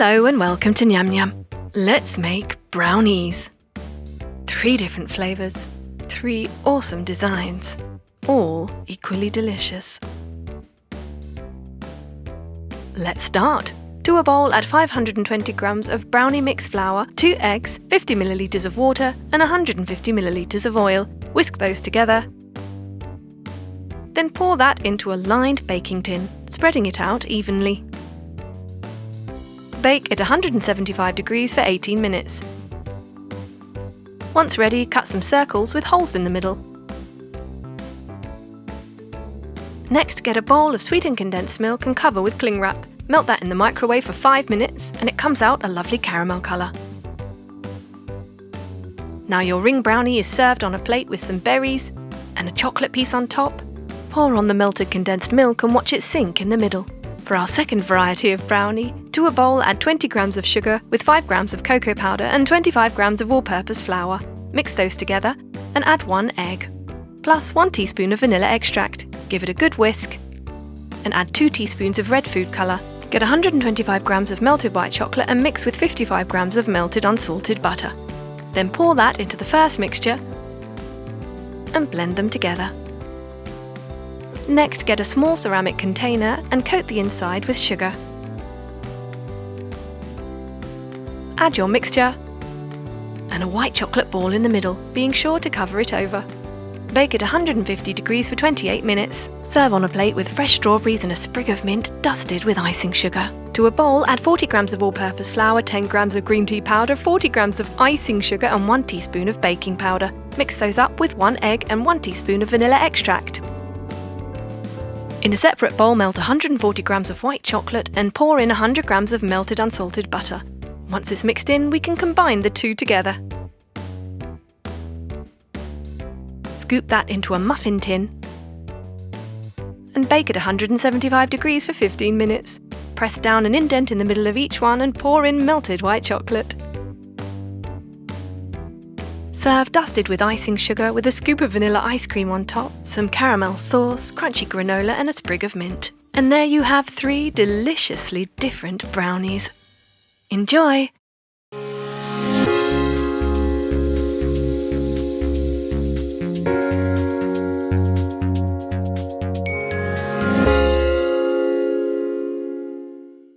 Hello and welcome to Nyam Nyam. Let's make brownies. 3 different flavours, 3 awesome designs, all equally delicious. Let's start. To a bowl, add 520 grams of brownie mix flour, 2 eggs, 50 millilitres of water and 150 millilitres of oil. Whisk those together. Then pour that into a lined baking tin, spreading it out evenly. Bake at 175 degrees for 18 minutes. Once ready, cut some circles with holes in the middle. Next, get a bowl of sweetened condensed milk and cover with cling wrap. Melt that in the microwave for 5 minutes and it comes out a lovely caramel colour. Now your ring brownie is served on a plate with some berries and a chocolate piece on top. Pour on the melted condensed milk and watch it sink in the middle. For our second variety of brownie, to a bowl add 20 grams of sugar with 5 grams of cocoa powder and 25 grams of all-purpose flour. Mix those together and add 1 egg, plus 1 teaspoon of vanilla extract. Give it a good whisk and add 2 teaspoons of red food colour. Get 125 grams of melted white chocolate and mix with 55 grams of melted unsalted butter. Then pour that into the first mixture and blend them together. Next, get a small ceramic container and coat the inside with sugar. Add your mixture and a white chocolate ball in the middle, being sure to cover it over. Bake at 150 degrees for 28 minutes. Serve on a plate with fresh strawberries and a sprig of mint dusted with icing sugar. To a bowl, add 40 grams of all-purpose flour, 10 grams of green tea powder, 40 grams of icing sugar and 1 teaspoon of baking powder. Mix those up with 1 egg and 1 teaspoon of vanilla extract. In a separate bowl, melt 140 grams of white chocolate and pour in 100 grams of melted unsalted butter. Once it's mixed in, we can combine the two together. Scoop that into a muffin tin and bake at 175 degrees for 15 minutes. Press down an indent in the middle of each one and pour in melted white chocolate. Serve dusted with icing sugar with a scoop of vanilla ice cream on top, some caramel sauce, crunchy granola and a sprig of mint. And there you have 3 deliciously different brownies. Enjoy!